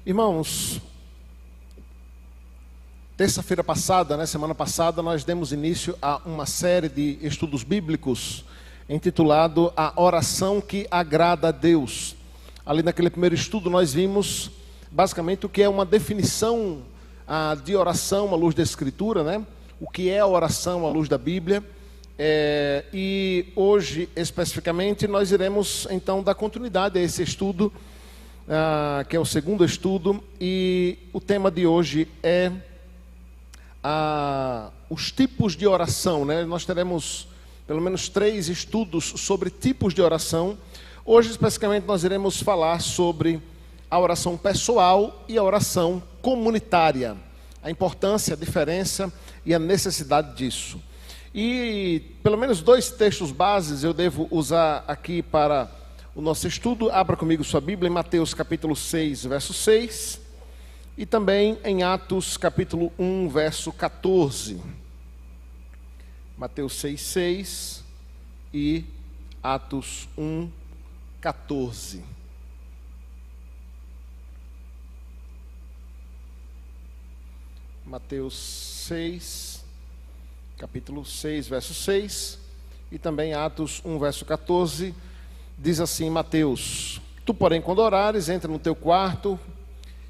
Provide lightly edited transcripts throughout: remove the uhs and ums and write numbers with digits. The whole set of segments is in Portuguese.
Irmãos, terça-feira passada, semana passada, nós demos início a uma série de estudos bíblicos intitulado A Oração que Agrada a Deus. Ali naquele primeiro estudo nós vimos basicamente o que é uma definição de oração à luz da Escritura, O que é a oração à luz da Bíblia. E hoje, especificamente, nós iremos então dar continuidade a esse estudo, que é o segundo estudo, e o tema de hoje é os tipos de oração, Nós teremos pelo menos 3 estudos sobre tipos de oração. Hoje, especificamente, nós iremos falar sobre a oração pessoal e a oração comunitária, a importância, a diferença e a necessidade disso. E pelo menos 2 textos bases eu devo usar aqui para o nosso estudo. Abra comigo sua Bíblia em Mateus capítulo 6, verso 6, e também em Atos capítulo 1, verso 14. Mateus 6, 6 e Atos 1, 14. Mateus 6, capítulo 6, verso 6, e também Atos 1, verso 14, diz assim Mateus: Tu, porém, quando orares, entra no teu quarto,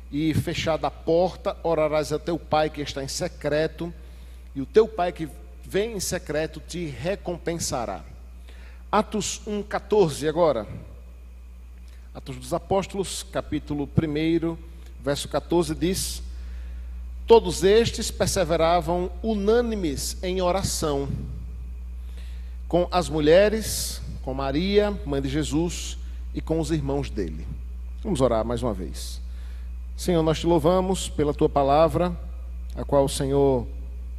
e fechada a porta, orarás a teu pai que está em secreto, e o teu pai que vem em secreto te recompensará. Atos 1, 14 agora. Atos dos Apóstolos, capítulo 1, verso 14, diz: Todos estes perseveravam unânimes em oração, com as mulheres, com Maria, mãe de Jesus, e com os irmãos dele. Vamos orar mais uma vez. Senhor, nós te louvamos pela tua palavra, a qual o Senhor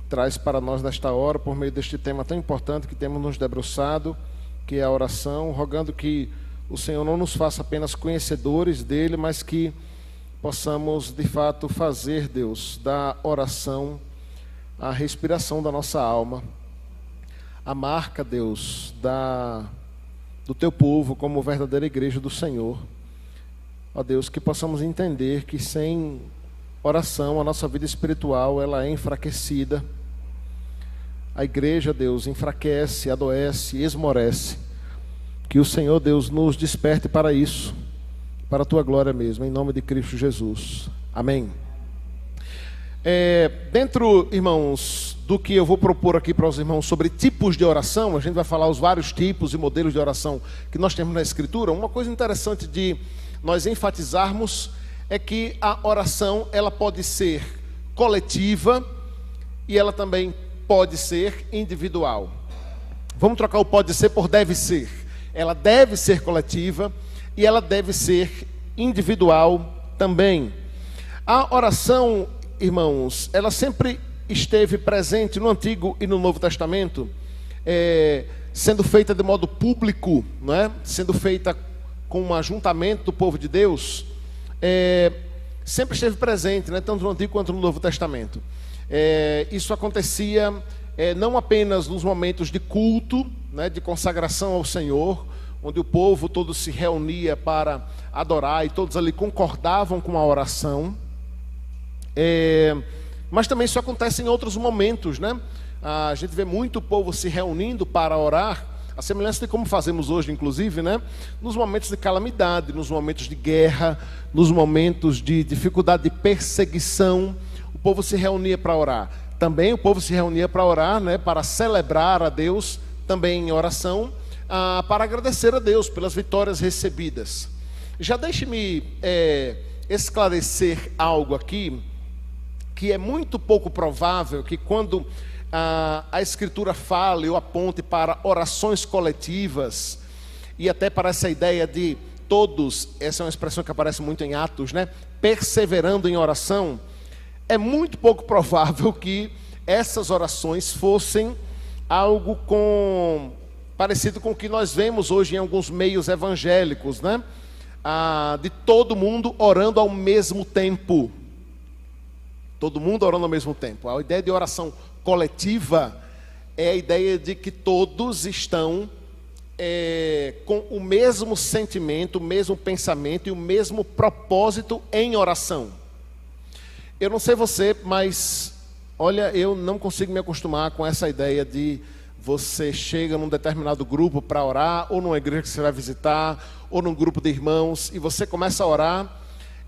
traz para nós nesta hora, por meio deste tema tão importante que temos nos debruçado, que é a oração, rogando que o Senhor não nos faça apenas conhecedores dele, mas que possamos, de fato, fazer, Deus, da oração a respiração da nossa alma, a marca, Deus, do teu povo como verdadeira igreja do Senhor. Ó Deus, que possamos entender que sem oração a nossa vida espiritual ela é enfraquecida. A igreja, Deus, enfraquece, adoece, esmorece. Que o Senhor, Deus, nos desperte para isso, para a tua glória mesmo, em nome de Cristo Jesus. Amém. Dentro, irmãos, do que eu vou propor aqui para os irmãos sobre tipos de oração, a gente vai falar os vários tipos e modelos de oração que nós temos na Escritura. Uma coisa interessante de nós enfatizarmos é que a oração, ela pode ser coletiva e ela também pode ser individual. Vamos trocar o pode ser por deve ser. Ela deve ser coletiva e ela deve ser individual também. A oração, irmãos, ela sempre esteve presente no Antigo e no Novo Testamento, sendo feita de modo público, sendo feita com um ajuntamento do povo de Deus, sempre esteve presente, tanto no Antigo quanto no Novo Testamento. Isso acontecia não apenas nos momentos de culto, de consagração ao Senhor, onde o povo todo se reunia para adorar e todos ali concordavam com a oração, mas também isso acontece em outros momentos, A gente vê muito o povo se reunindo para orar, a semelhança de como fazemos hoje, inclusive, nos momentos de calamidade, nos momentos de guerra, nos momentos de dificuldade, de perseguição, o povo se reunia para orar. Também o povo se reunia para orar, para celebrar a Deus, também em oração, para agradecer a Deus pelas vitórias recebidas. Já deixe-me esclarecer algo aqui, que é muito pouco provável que quando a Escritura fale ou aponte para orações coletivas, e até para essa ideia de todos, essa é uma expressão que aparece muito em Atos, perseverando em oração, é muito pouco provável que essas orações fossem algo parecido com o que nós vemos hoje em alguns meios evangélicos, de todo mundo orando ao mesmo tempo. Todo mundo orando ao mesmo tempo. A ideia de oração coletiva é a ideia de que todos estão com o mesmo sentimento, o mesmo pensamento e o mesmo propósito em oração. Eu não sei você, mas olha, eu não consigo me acostumar com essa ideia de você chega num determinado grupo para orar, ou numa igreja que você vai visitar, ou num grupo de irmãos, e você começa a orar,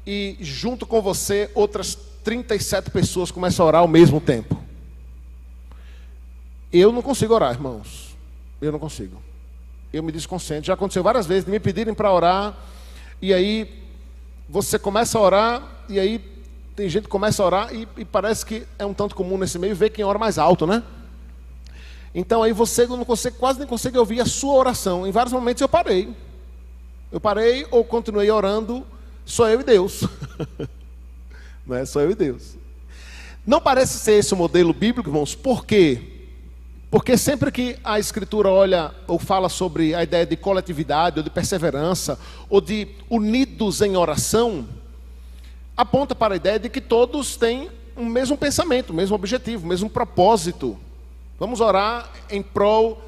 e junto com você, outras 37 pessoas começam a orar ao mesmo tempo. Eu não consigo orar, irmãos. Eu não consigo. Eu me desconcentro. Já aconteceu várias vezes de me pedirem para orar, e aí você começa a orar, e aí tem gente que começa a orar, e parece que é um tanto comum nesse meio ver quem ora mais alto, né? Então aí você não consegue, quase nem consegue ouvir a sua oração. Em vários momentos eu parei. Eu parei ou continuei orando, só eu e Deus. Não é só eu e Deus. Não parece ser esse o modelo bíblico, irmãos. Por quê? Porque sempre que a Escritura olha ou fala sobre a ideia de coletividade, ou de perseverança, ou de unidos em oração, aponta para a ideia de que todos têm o mesmo pensamento, o mesmo objetivo, o mesmo propósito. Vamos orar em prol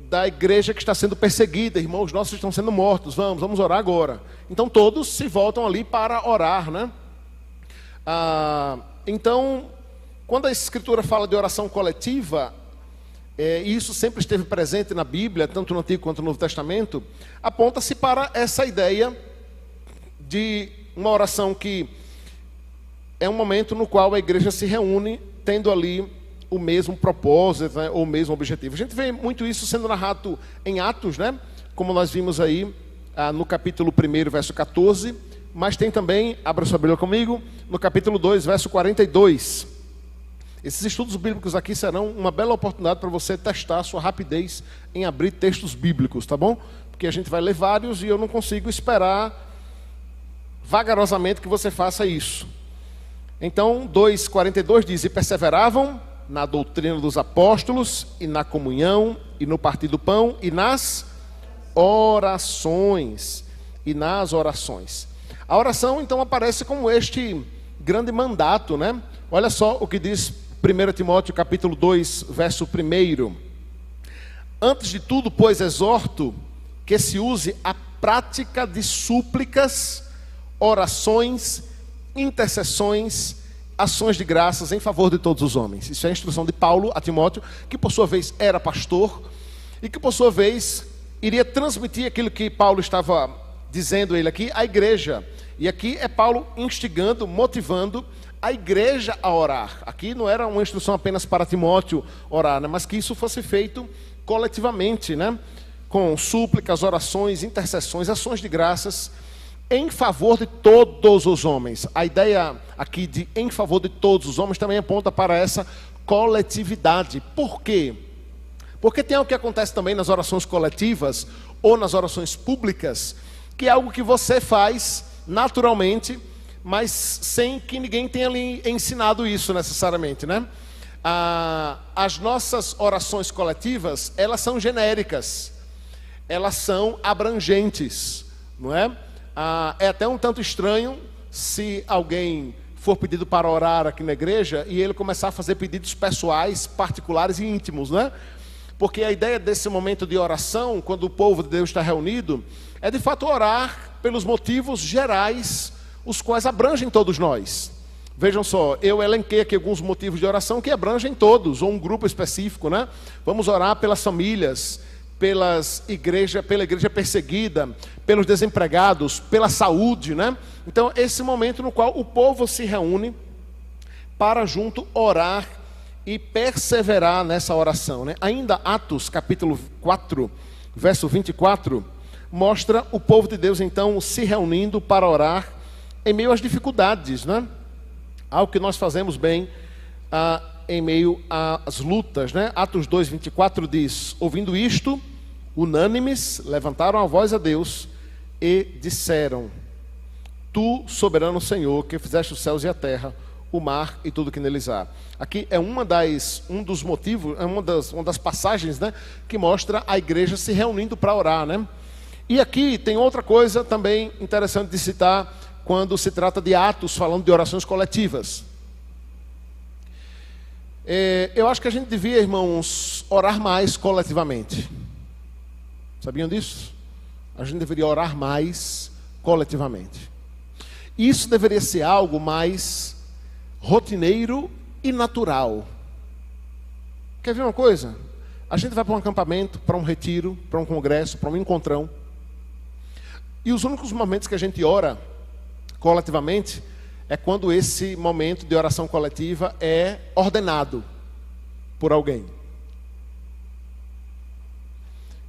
da igreja que está sendo perseguida, irmãos nossos estão sendo mortos, vamos orar agora. Então todos se voltam ali para orar, né? Então, quando a Escritura fala de oração coletiva, e isso sempre esteve presente na Bíblia, tanto no Antigo quanto no Novo Testamento, aponta-se para essa ideia de uma oração que é um momento no qual a igreja se reúne, tendo ali o mesmo propósito, né, ou o mesmo objetivo. A gente vê muito isso sendo narrado em Atos, né, como nós vimos aí no capítulo 1, verso 14, mas tem também, abra sua Bíblia comigo, no capítulo 2, verso 42. Esses estudos bíblicos aqui serão uma bela oportunidade para você testar a sua rapidez em abrir textos bíblicos, tá bom? Porque a gente vai ler vários e eu não consigo esperar vagarosamente que você faça isso. Então, 2,42 diz: e perseveravam na doutrina dos apóstolos, e na comunhão, e no partir do pão, e nas orações. E nas orações. A oração, então, aparece como este grande mandato, né? Olha só o que diz 1 Timóteo, capítulo 2, verso 1. Antes de tudo, pois, exorto que se use a prática de súplicas, orações, intercessões, ações de graças em favor de todos os homens. Isso é a instrução de Paulo a Timóteo, que por sua vez era pastor, e que por sua vez iria transmitir aquilo que Paulo estava dizendo ele aqui à igreja. E aqui é Paulo instigando, motivando a igreja a orar. Aqui não era uma instrução apenas para Timóteo orar, né? Mas que isso fosse feito coletivamente, né? Com súplicas, orações, intercessões, ações de graças em favor de todos os homens. A ideia aqui de em favor de todos os homens também aponta para essa coletividade. Por quê? Porque tem algo que acontece também nas orações coletivas ou nas orações públicas, que é algo que você faz naturalmente, mas sem que ninguém tenha lhe ensinado isso necessariamente, né? As nossas orações coletivas, elas são genéricas, elas são abrangentes, não é? É até um tanto estranho se alguém for pedido para orar aqui na igreja e ele começar a fazer pedidos pessoais, particulares e íntimos, né? Porque a ideia desse momento de oração, quando o povo de Deus está reunido, é de fato orar pelos motivos gerais, os quais abrangem todos nós. Vejam só, eu elenquei aqui alguns motivos de oração que abrangem todos, ou um grupo específico, né? Vamos orar pelas famílias, pela igreja perseguida, pelos desempregados, pela saúde, né? Então, esse momento no qual o povo se reúne para junto orar e perseverar nessa oração, né? Ainda Atos, capítulo 4, verso 24, mostra o povo de Deus, então, se reunindo para orar em meio às dificuldades, né? Algo que nós fazemos bem em meio às lutas, né? Atos 2, 24 diz: ouvindo isto, unânimes, levantaram a voz a Deus e disseram: Tu, soberano Senhor, que fizeste os céus e a terra, o mar e tudo que neles há. Aqui é um dos motivos, é uma das passagens, né, que mostra a igreja se reunindo para orar, né? E aqui tem outra coisa também interessante de citar quando se trata de Atos, falando de orações coletivas. Eu acho que a gente devia, irmãos, orar mais coletivamente. Sabiam disso? A gente deveria orar mais coletivamente. Isso deveria ser algo mais rotineiro e natural. Quer ver uma coisa? A gente vai para um acampamento, para um retiro, para um congresso, para um encontrão. E os únicos momentos que a gente ora coletivamente é quando esse momento de oração coletiva é ordenado por alguém.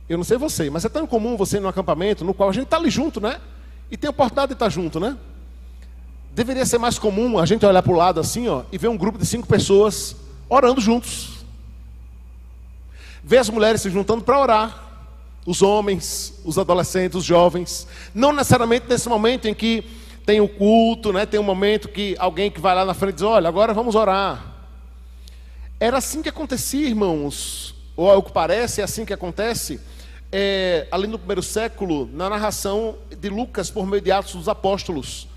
Eu não sei você, mas é tão comum você ir num acampamento no qual a gente está ali junto, né? E tem a oportunidade de estar junto, né? Deveria ser mais comum a gente olhar para o lado assim, ó, e ver um grupo de 5 pessoas orando juntos. Ver as mulheres se juntando para orar. Os homens, os adolescentes, os jovens. Não necessariamente nesse momento em que tem o culto, né? Tem um momento que alguém que vai lá na frente diz, olha, agora vamos orar. Era assim que acontecia, irmãos. Ou ao que parece, é assim que acontece. Ali no primeiro século, na narração de Lucas por meio de Atos dos Apóstolos.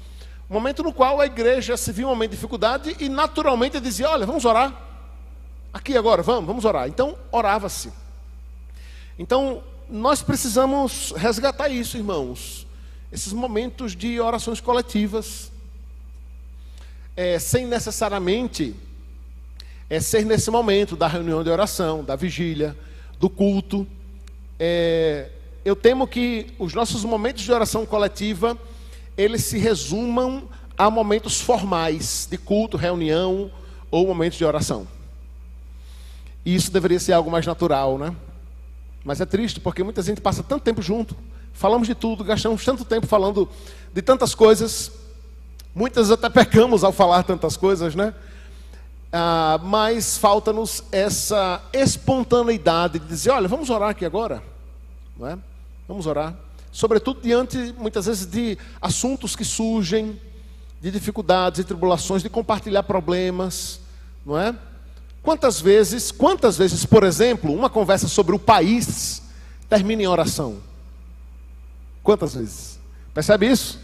Um momento no qual a igreja se viu um momento de dificuldade e naturalmente dizia, olha, vamos orar. Aqui agora, vamos orar. Então, orava-se. Então, nós precisamos resgatar isso, irmãos. Esses momentos de orações coletivas. Sem necessariamente ser nesse momento da reunião de oração, da vigília, do culto. Eu temo que os nossos momentos de oração coletiva, eles se resumam a momentos formais de culto, reunião ou momentos de oração. E isso deveria ser algo mais natural, né? Mas é triste porque muita gente passa tanto tempo junto, falamos de tudo, gastamos tanto tempo falando de tantas coisas, muitas até pecamos ao falar tantas coisas, né? Mas falta-nos essa espontaneidade de dizer, olha, vamos orar aqui agora, não é? Vamos orar, sobretudo diante, muitas vezes, de assuntos que surgem, de dificuldades e tribulações, de compartilhar problemas, não é? Quantas vezes, por exemplo, uma conversa sobre o país termina em oração? Quantas vezes? Percebe isso?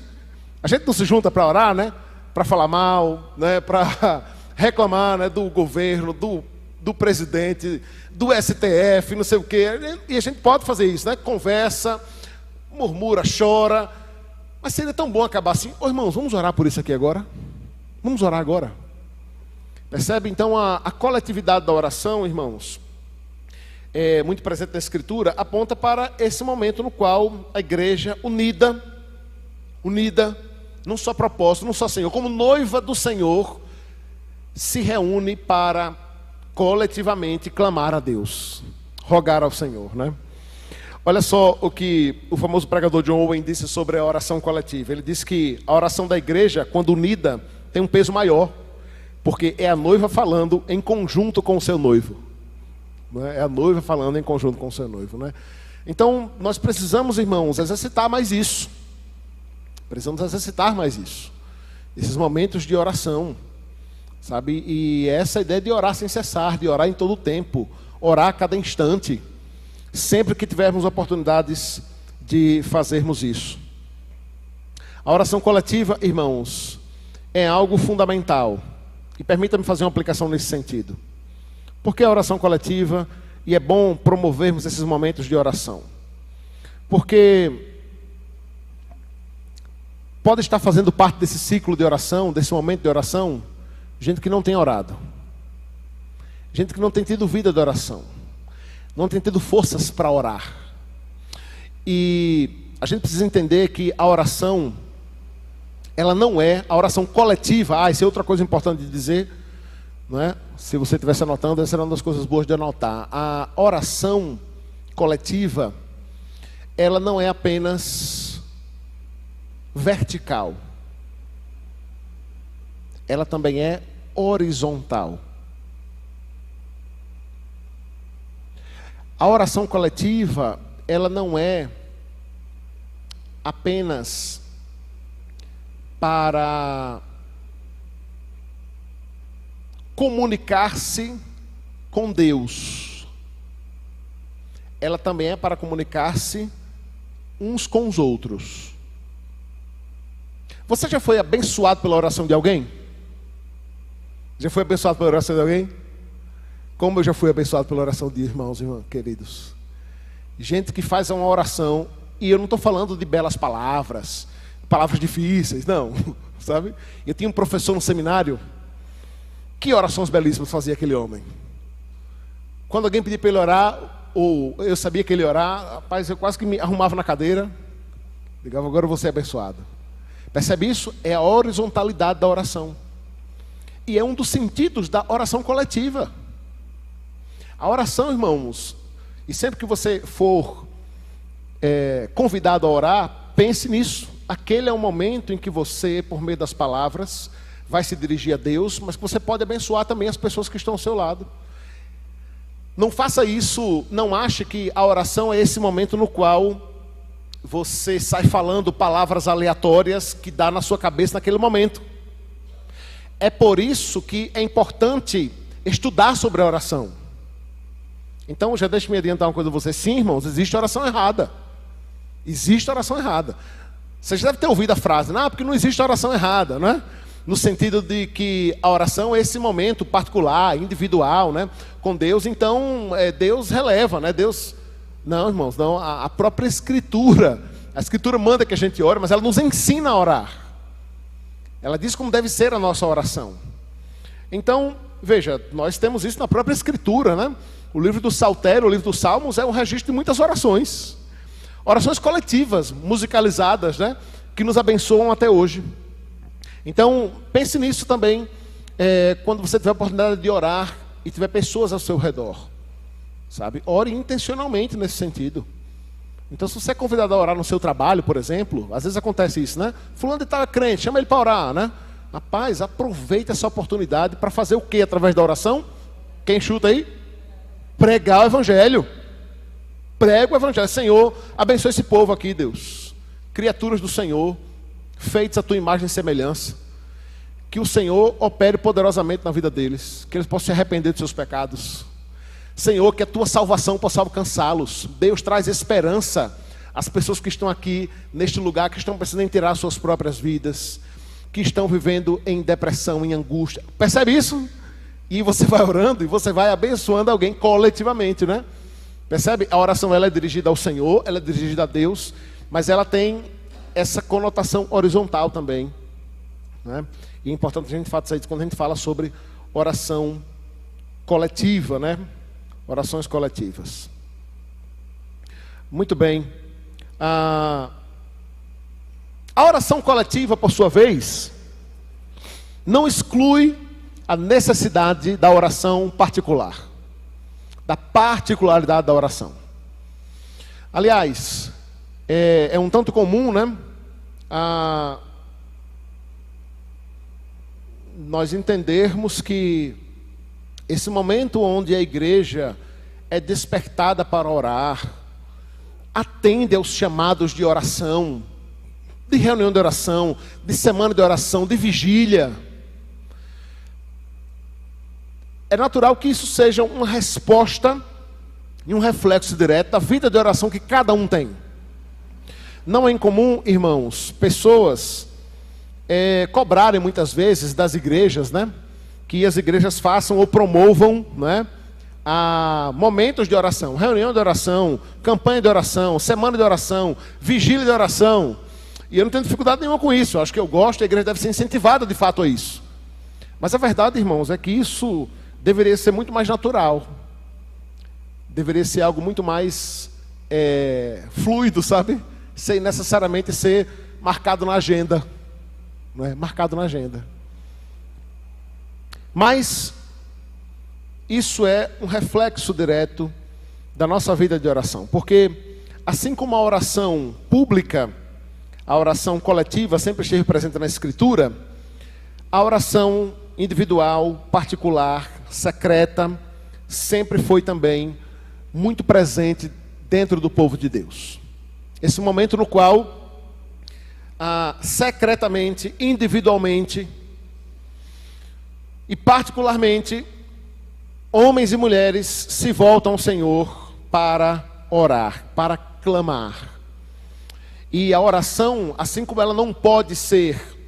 A gente não se junta para orar, né? Para falar mal, né? Para reclamar, né? Do governo, do presidente, do STF, não sei o quê. E a gente pode fazer isso, né? Conversa, murmura, chora. Mas seria tão bom acabar assim. Ô irmãos, vamos orar por isso aqui agora? Vamos orar agora? Percebe? Então a coletividade da oração, irmãos, muito presente na Escritura, aponta para esse momento no qual a igreja unida, num só propósito, num só Senhor, como noiva do Senhor, se reúne para coletivamente clamar a Deus, rogar ao Senhor, né? Olha só o que o famoso pregador John Owen disse sobre a oração coletiva. Ele disse que a oração da igreja, quando unida, tem um peso maior, porque é a noiva falando em conjunto com o seu noivo, né? É a noiva falando em conjunto com o seu noivo, né? Então, nós precisamos, irmãos, exercitar mais isso. Precisamos exercitar mais isso. Esses momentos de oração, sabe? E essa ideia de orar sem cessar, de orar em todo o tempo, orar a cada instante, sempre que tivermos oportunidades de fazermos isso. A oração coletiva, irmãos, é algo fundamental. E permita-me fazer uma aplicação nesse sentido. Por que a oração coletiva? E é bom promovermos esses momentos de oração. Porque pode estar fazendo parte desse ciclo de oração, desse momento de oração, gente que não tem orado. Gente que não tem tido vida de oração. Não tem tido forças para orar. E a gente precisa entender que a oração, ela não é a oração coletiva. Isso é outra coisa importante de dizer, não é? Se você estivesse anotando, essa era uma das coisas boas de anotar. A oração coletiva, ela não é apenas vertical. Ela também é horizontal. A oração coletiva, ela não é apenas para comunicar-se com Deus. Ela também é para comunicar-se uns com os outros. Você já foi abençoado pela oração de alguém? Já foi abençoado pela oração de alguém? Como eu já fui abençoado pela oração de irmãos e irmãs queridos. Gente que faz uma oração, e eu não estou falando de belas palavras, palavras difíceis, não, sabe? Eu tinha um professor no seminário, que orações belíssimas fazia aquele homem. Quando alguém pedia para ele orar, ou eu sabia que ele ia orar, rapaz, eu quase que me arrumava na cadeira, ligava, agora você é abençoado. Percebe isso? É a horizontalidade da oração. E é um dos sentidos da oração coletiva. A oração, irmãos, e sempre que você for convidado a orar, pense nisso. Aquele é o momento em que você, por meio das palavras, vai se dirigir a Deus, mas que você pode abençoar também as pessoas que estão ao seu lado. Não faça isso, não ache que a oração é esse momento no qual você sai falando palavras aleatórias que dá na sua cabeça naquele momento. É por isso que é importante estudar sobre a oração. Então, já deixa-me adiantar uma coisa a você. Sim, irmãos, existe oração errada. Existe oração errada. Você já deve ter ouvido a frase, não, porque não existe oração errada, né? No sentido de que a oração é esse momento particular, individual, né? Com Deus, então Deus releva, né? Deus... Não, irmãos, não. A própria Escritura, a Escritura manda que a gente ore, mas ela nos ensina a orar. Ela diz como deve ser a nossa oração. Então, veja, nós temos isso na própria Escritura, né? O livro do Saltério, o livro dos Salmos, é um registro de muitas orações. Orações coletivas, musicalizadas, né? Que nos abençoam até hoje. Então, pense nisso também, quando você tiver a oportunidade de orar e tiver pessoas ao seu redor. Sabe? Ore intencionalmente nesse sentido. Então, se você é convidado a orar no seu trabalho, por exemplo, às vezes acontece isso, né? Fulano de tal é crente, chama ele para orar, né? Rapaz, aproveite essa oportunidade para fazer o quê através da oração? Quem chuta aí? Pregar o Evangelho. Prega o Evangelho. Senhor, abençoe esse povo aqui, Deus. Criaturas do Senhor, feitos à tua imagem e semelhança. Que o Senhor opere poderosamente na vida deles. Que eles possam se arrepender dos seus pecados. Senhor, que a tua salvação possa alcançá-los. Deus, traz esperança às pessoas que estão aqui neste lugar, que estão precisando tirar suas próprias vidas, que estão vivendo em depressão, em angústia. Percebe isso? E você vai orando e você vai abençoando alguém coletivamente, né? Percebe? A oração ela é dirigida ao Senhor, ela é dirigida a Deus, mas ela tem essa conotação horizontal também, né? E é importante a gente falar isso quando a gente fala sobre oração coletiva, né? Orações coletivas. Muito bem. A oração coletiva, por sua vez, não exclui a necessidade da oração particular, da particularidade da oração. Aliás, é um tanto comum, né? Nós entendermos que esse momento onde a igreja é despertada para orar, atende aos chamados de oração, de reunião de oração, de semana de oração, de vigília. É natural que isso seja uma resposta e um reflexo direto da vida de oração que cada um tem. Não é incomum, irmãos, pessoas cobrarem muitas vezes das igrejas, né? Que as igrejas façam ou promovam, né, momentos de oração, reunião de oração, campanha de oração, semana de oração, vigília de oração. E eu não tenho dificuldade nenhuma com isso. Eu acho que eu gosto, a igreja deve ser incentivada de fato a isso. Mas a verdade, irmãos, é que isso deveria ser muito mais natural. Deveria ser algo muito mais fluido, sabe? Sem necessariamente ser marcado na agenda. Não é? Marcado na agenda. Mas isso é um reflexo direto da nossa vida de oração. Porque assim como a oração pública, a oração coletiva sempre esteve presente na Escritura, a oração individual, particular, secreta, sempre foi também muito presente dentro do povo de Deus. Esse momento no qual, secretamente, individualmente, e particularmente, homens e mulheres se voltam ao Senhor para orar, para clamar. E a oração, assim como ela não pode ser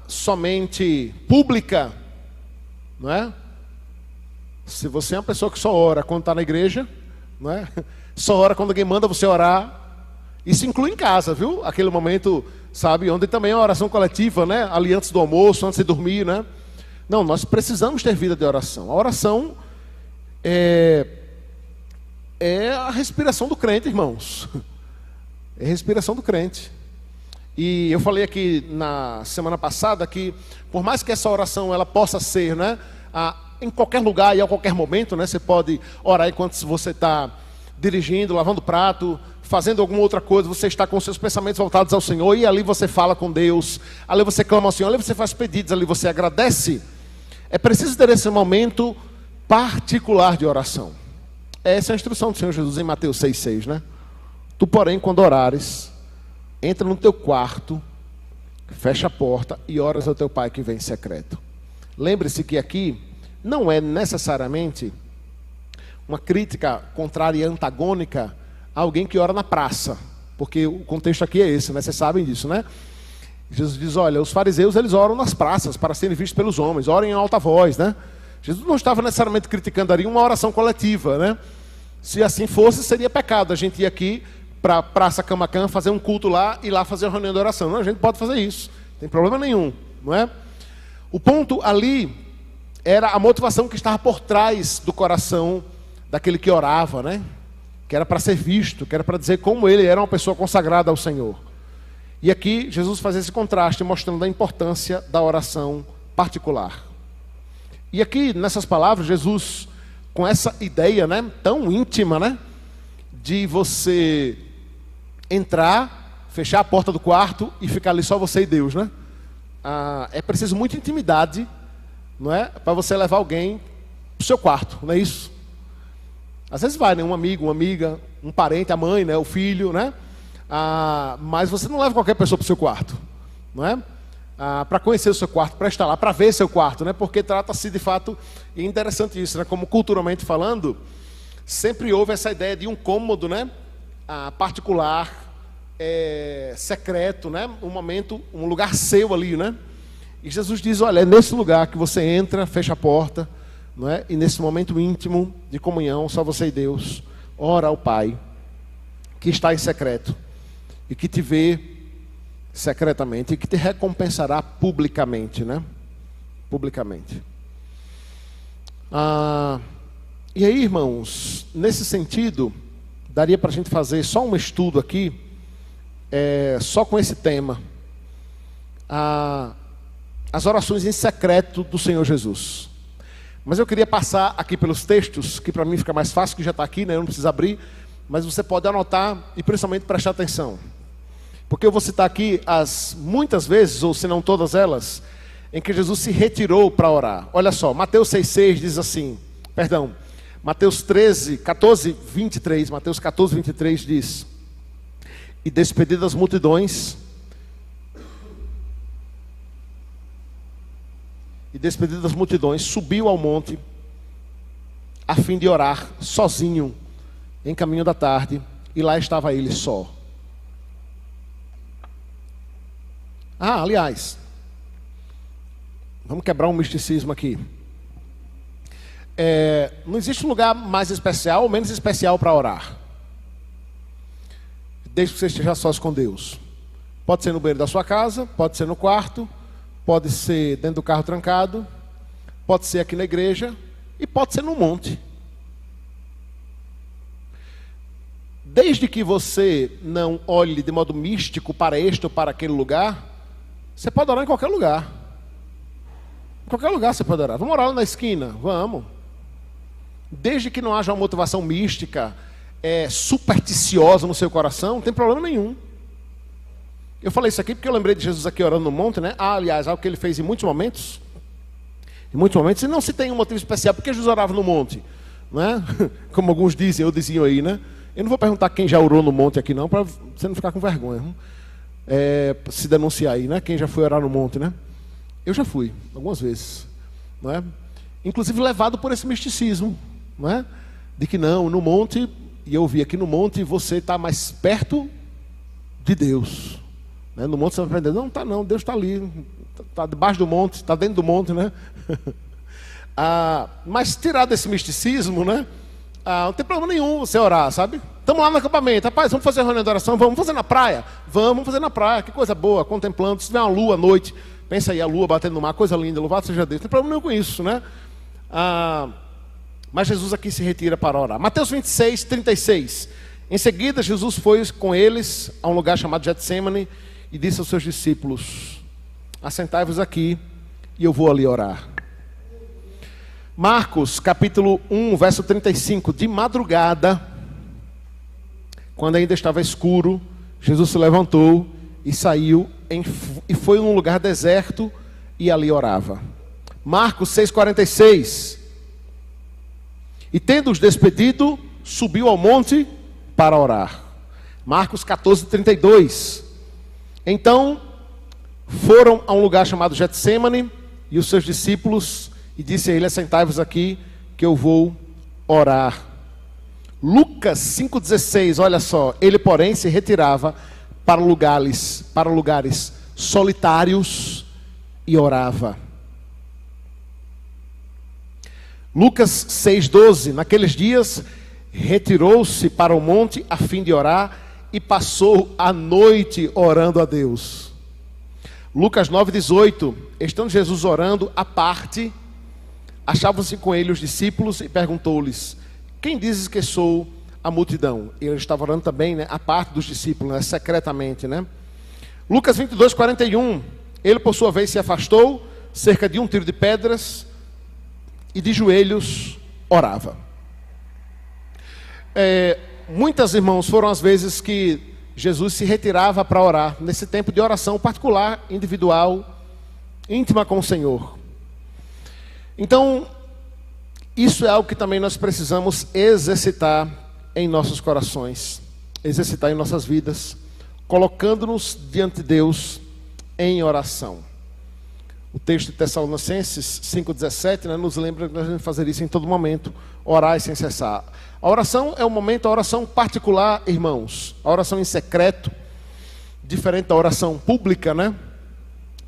somente pública, não é? Se você é uma pessoa que só ora quando está na igreja, não é? Só ora quando alguém manda você orar. Isso inclui em casa, viu? Aquele momento, sabe, onde também é uma oração coletiva, né? Ali antes do almoço, antes de dormir, né? Não, nós precisamos ter vida de oração. A oração é a respiração do crente, irmãos. É a respiração do crente. E eu falei aqui na semana passada que, por mais que essa oração ela possa ser, né, em qualquer lugar e a qualquer momento, né, você pode orar enquanto você está dirigindo, lavando prato, fazendo alguma outra coisa, você está com seus pensamentos voltados ao Senhor, e ali você fala com Deus, ali você clama ao Senhor, ali você faz pedidos, ali você agradece. É preciso ter esse momento particular de oração. Essa é a instrução do Senhor Jesus em Mateus 6,6, né? Tu, porém, quando orares, entra no teu quarto, fecha a porta e oras ao teu Pai que vem em secreto. Lembre-se que aqui não é necessariamente uma crítica contrária e antagônica a alguém que ora na praça, porque o contexto aqui é esse, né? Vocês sabem disso, né? Jesus diz, olha, os fariseus eles oram nas praças para serem vistos pelos homens, orem em alta voz, né? Jesus não estava necessariamente criticando ali uma oração coletiva, né? Se assim fosse, seria pecado a gente ir aqui para a Praça Camacan fazer um culto lá e lá fazer uma reunião de oração. Não, a gente pode fazer isso, não tem problema nenhum, não é? O ponto ali era a motivação que estava por trás do coração daquele que orava, né? Que era para ser visto, que era para dizer como ele era uma pessoa consagrada ao Senhor. E aqui Jesus faz esse contraste, mostrando a importância da oração particular. E aqui, nessas palavras, Jesus, com essa ideia, né, tão íntima, né, de você entrar, fechar a porta do quarto e ficar ali só você e Deus, né? É preciso muita intimidade, não é? Para você levar alguém para o seu quarto, não é isso? Às vezes vai, né? Um amigo, uma amiga, um parente, a mãe, né? O filho, né? Mas você não leva qualquer pessoa para o seu quarto, não é? Para conhecer o seu quarto, para estar lá, para ver seu quarto, né? Porque trata-se de fato, e é interessante isso, né? Como culturalmente falando, sempre houve essa ideia de um cômodo, né? Particular, secreto, né? Um momento, um lugar seu ali, né? E Jesus diz, olha, é nesse lugar que você entra, fecha a porta, não é? E nesse momento íntimo de comunhão, só você e Deus, ora ao Pai, que está em secreto, e que te vê secretamente, e que te recompensará publicamente, né? Publicamente. E aí, irmãos, nesse sentido, daria para a gente fazer só um estudo aqui, só com esse tema. As orações em secreto do Senhor Jesus. Mas eu queria passar aqui pelos textos, que para mim fica mais fácil, que já está aqui, né? Eu não preciso abrir, mas você pode anotar e principalmente prestar atenção. Porque eu vou citar aqui muitas vezes, ou se não todas elas, em que Jesus se retirou para orar. Olha só, Mateus 6,6 diz assim, Mateus 14, 23 diz, e despedidas as multidões, subiu ao monte, a fim de orar sozinho, em caminho da tarde, e lá estava ele só. Aliás, vamos quebrar um misticismo aqui. Não existe um lugar mais especial ou menos especial para orar, desde que você esteja sós com Deus. Pode ser no banheiro da sua casa, pode ser no quarto, pode ser dentro do carro trancado, pode ser aqui na igreja e pode ser no monte. Desde que você não olhe de modo místico para este ou para aquele lugar, você pode orar em qualquer lugar. Em qualquer lugar você pode orar. Vamos orar lá na esquina? Vamos. Desde que não haja uma motivação mística, supersticiosa no seu coração, não tem problema nenhum. Eu falei isso aqui porque eu lembrei de Jesus aqui orando no monte, né? Aliás, algo que ele fez em muitos momentos. Em muitos momentos, e não se tem um motivo especial, porque Jesus orava no monte, né? Como alguns dizem, ou diziam aí, né? Eu não vou perguntar quem já orou no monte aqui não, para você não ficar com vergonha. Se denunciar aí, né? Quem já foi orar no monte, né? Eu já fui, algumas vezes, não é? Inclusive levado por esse misticismo, não é? De que não, no monte, e eu ouvi aqui no monte, você está mais perto de Deus, né? No monte você vai aprender, não está não, Deus está ali, está debaixo do monte, está dentro do monte, né? Mas tirado esse misticismo, né? não tem problema nenhum você orar, sabe? Estamos lá no acampamento, rapaz, vamos fazer a reunião de oração, vamos fazer na praia? Vamos fazer na praia, que coisa boa, contemplando. Se tiver uma lua à noite, pensa aí, a lua batendo no mar, coisa linda, louvado seja Deus. Não tem problema nenhum com isso, né? Mas Jesus aqui se retira para orar. Mateus 26, 36. Em seguida, Jesus foi com eles a um lugar chamado Getsemane e disse aos seus discípulos: assentai-vos aqui e eu vou ali orar. Marcos, capítulo 1, verso 35. De madrugada, quando ainda estava escuro, Jesus se levantou e saiu e foi num lugar deserto e ali orava. Marcos 6,46. E tendo-os despedido, subiu ao monte para orar. Marcos 14:32. Então foram a um lugar chamado Getsemane e os seus discípulos, e disse a ele: assentai-vos aqui que eu vou orar. Lucas 5,16, olha só. Ele, porém, se retirava para lugares solitários e orava. Lucas 6,12. Naqueles dias retirou-se para o monte a fim de orar e passou a noite orando a Deus. Lucas 9,18. Estando Jesus orando à parte, achavam-se com ele os discípulos e perguntou-lhes: quem dizes que sou a multidão? E ele estava orando também, né, à parte dos discípulos, né, secretamente, né? Lucas 22:41. Ele, por sua vez, se afastou cerca de um tiro de pedras e de joelhos orava. Muitas, irmãos, foram as vezes que Jesus se retirava para orar, nesse tempo de oração particular, individual, íntima com o Senhor. Então, isso é algo que também nós precisamos exercitar em nossos corações, exercitar em nossas vidas, colocando-nos diante de Deus em oração. O texto de Tessalonicenses 5,17, né, nos lembra que nós devemos fazer isso em todo momento, orar sem cessar. A oração é um momento, a oração particular, irmãos, a oração em secreto, diferente da oração pública, né,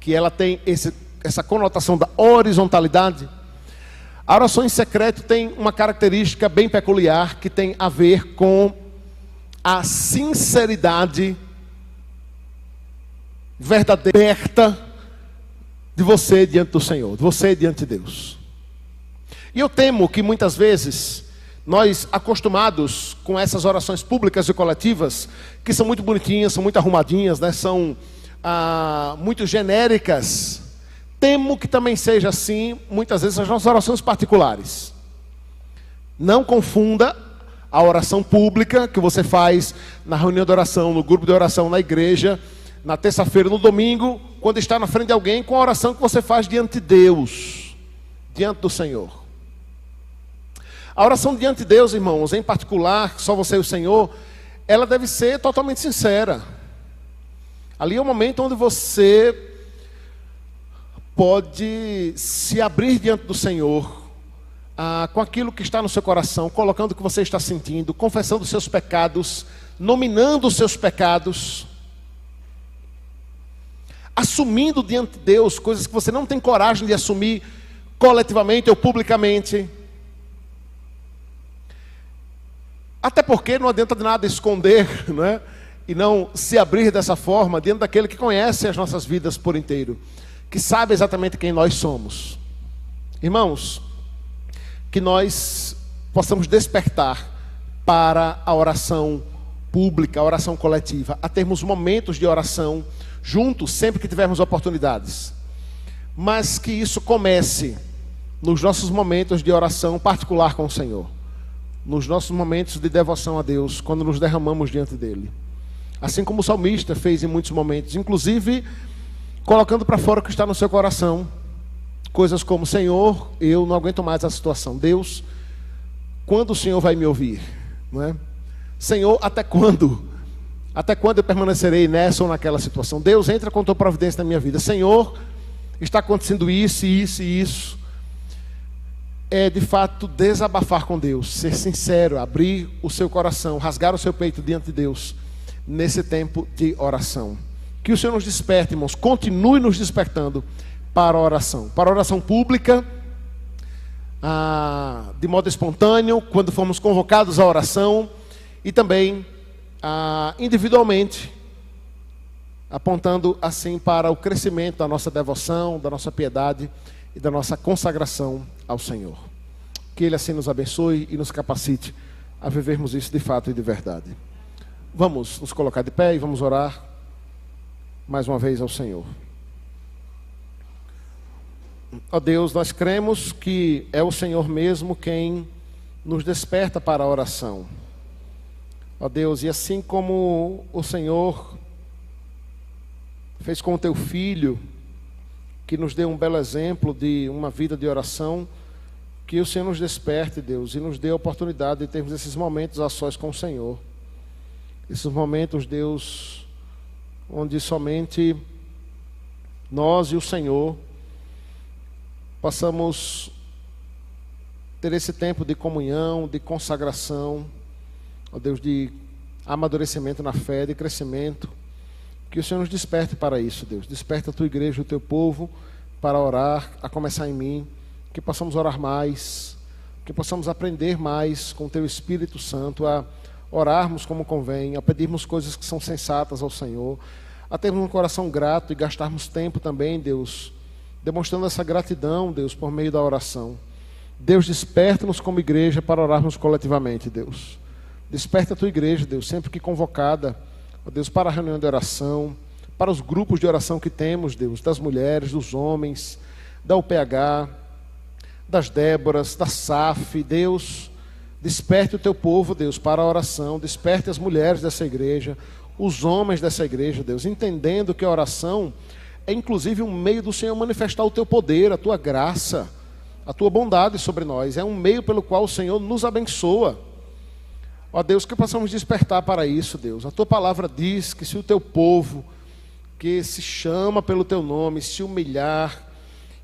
que ela tem essa conotação da horizontalidade. A oração em secreto tem uma característica bem peculiar, que tem a ver com a sinceridade verdadeira de você diante do Senhor, de você diante de Deus. E eu temo que muitas vezes nós, acostumados com essas orações públicas e coletivas, que são muito bonitinhas, são muito arrumadinhas, né, são muito genéricas, temo que também seja assim, muitas vezes, as nossas orações particulares. Não confunda a oração pública que você faz na reunião de oração, no grupo de oração, na igreja, na terça-feira, no domingo, quando está na frente de alguém, com a oração que você faz diante de Deus, diante do Senhor. A oração diante de Deus, irmãos, em particular, só você e o Senhor, ela deve ser totalmente sincera. Ali é o momento onde você pode se abrir diante do Senhor, com aquilo que está no seu coração, colocando o que você está sentindo, confessando os seus pecados, nominando os seus pecados, assumindo diante de Deus coisas que você não tem coragem de assumir coletivamente ou publicamente. Até porque não adianta de nada esconder, né? E não se abrir dessa forma diante daquele que conhece as nossas vidas por inteiro, que sabe exatamente quem nós somos. Irmãos, que nós possamos despertar para a oração pública, a oração coletiva, a termos momentos de oração juntos, sempre que tivermos oportunidades. Mas que isso comece nos nossos momentos de oração particular com o Senhor, nos nossos momentos de devoção a Deus, quando nos derramamos diante dele. Assim como o salmista fez em muitos momentos, inclusive colocando para fora o que está no seu coração. Coisas como: Senhor, eu não aguento mais a situação. Deus, quando o Senhor vai me ouvir? Não é? Senhor, até quando? Até quando eu permanecerei nessa ou naquela situação? Deus, entra com tua providência na minha vida. Senhor, está acontecendo isso, isso e isso. É de fato desabafar com Deus, ser sincero, abrir o seu coração, rasgar o seu peito diante de Deus, nesse tempo de oração. Que o Senhor nos desperte, irmãos, continue nos despertando para a oração pública, de modo espontâneo, quando formos convocados à oração, e também individualmente, apontando assim para o crescimento da nossa devoção, da nossa piedade e da nossa consagração ao Senhor. Que Ele assim nos abençoe e nos capacite a vivermos isso de fato e de verdade. Vamos nos colocar de pé e vamos orar mais uma vez ao Senhor. Ó Deus, nós cremos que é o Senhor mesmo quem nos desperta para a oração. Ó Deus, e assim como o Senhor fez com o Teu Filho, que nos deu um belo exemplo de uma vida de oração, que o Senhor nos desperte, Deus, e nos dê a oportunidade de termos esses momentos a sós com o Senhor. Esses momentos, Deus, onde somente nós e o Senhor possamos ter esse tempo de comunhão, de consagração, ó Deus, de amadurecimento na fé, de crescimento. Que o Senhor nos desperte para isso, Deus. Desperta a Tua igreja, o Teu povo, para orar, a começar em mim. Que possamos orar mais, que possamos aprender mais com o Teu Espírito Santo, a orarmos como convém, a pedirmos coisas que são sensatas ao Senhor, a termos um coração grato e gastarmos tempo também, Deus, demonstrando essa gratidão, Deus, por meio da oração. Deus, desperta-nos como igreja para orarmos coletivamente, Deus. Desperta a Tua igreja, Deus, sempre que convocada, ó Deus, para a reunião de oração, para os grupos de oração que temos, Deus, das mulheres, dos homens, da UPH, das Déboras, da SAF, Deus, desperte o Teu povo, Deus, para a oração, desperte as mulheres dessa igreja, os homens dessa igreja, Deus, entendendo que a oração é inclusive um meio do Senhor manifestar o Teu poder, a Tua graça, a Tua bondade sobre nós, é um meio pelo qual o Senhor nos abençoa. Ó Deus, que possamos despertar para isso, Deus. A Tua palavra diz que se o Teu povo, que se chama pelo Teu nome, se humilhar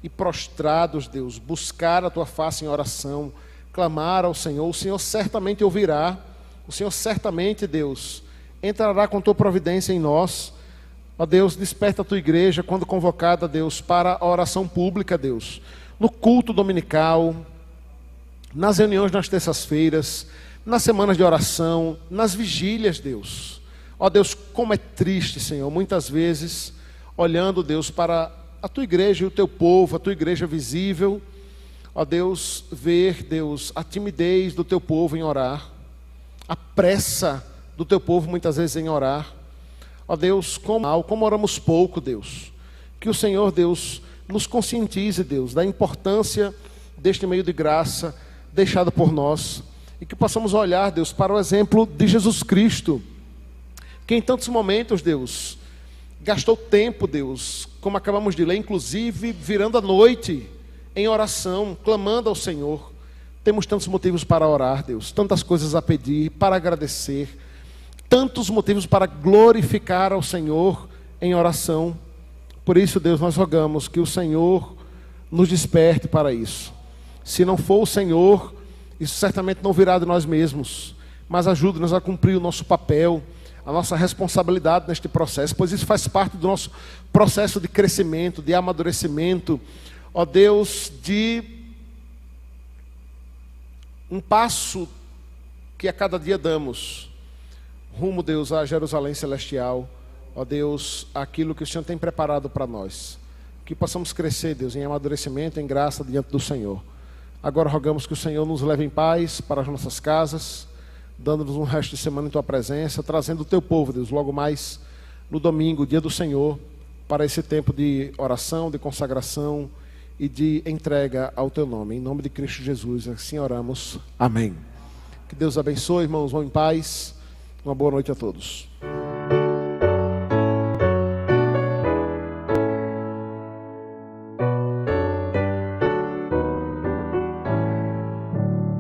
e prostrados, Deus, buscar a Tua face em oração, clamar ao Senhor, o Senhor certamente ouvirá, o Senhor certamente, Deus, entrará com Tua providência em nós. Ó Deus, desperta a Tua igreja quando convocada, Deus, para a oração pública, Deus, no culto dominical, nas reuniões nas terças-feiras, nas semanas de oração, nas vigílias, Deus. Ó Deus, como é triste, Senhor, muitas vezes, olhando, Deus, para a Tua igreja e o Teu povo, a Tua igreja visível, ó Deus, ver, Deus, a timidez do Teu povo em orar, a pressa do Teu povo muitas vezes em orar. Ó Deus, como oramos pouco, Deus. Que o Senhor, Deus, nos conscientize, Deus, da importância deste meio de graça deixado por nós. E que possamos olhar, Deus, para o exemplo de Jesus Cristo, que em tantos momentos, Deus, gastou tempo, Deus, como acabamos de ler, inclusive virando a noite em oração, clamando ao Senhor. Temos tantos motivos para orar, Deus, tantas coisas a pedir, para agradecer, tantos motivos para glorificar ao Senhor em oração. Por isso, Deus, nós rogamos que o Senhor nos desperte para isso. Se não for o Senhor, isso certamente não virá de nós mesmos, mas ajude-nos a cumprir o nosso papel, a nossa responsabilidade neste processo, pois isso faz parte do nosso processo de crescimento, de amadurecimento, ó Deus, de um passo que a cada dia damos, rumo, Deus, a Jerusalém Celestial, ó Deus, aquilo que o Senhor tem preparado para nós, que possamos crescer, Deus, em amadurecimento, em graça diante do Senhor. Agora rogamos que o Senhor nos leve em paz para as nossas casas, dando-nos um resto de semana em Tua presença, trazendo o Teu povo, Deus, logo mais no domingo, dia do Senhor, para esse tempo de oração, de consagração e de entrega ao Teu nome. Em nome de Cristo Jesus, assim oramos. Amém. Que Deus abençoe, irmãos, vão em paz. Uma boa noite a todos.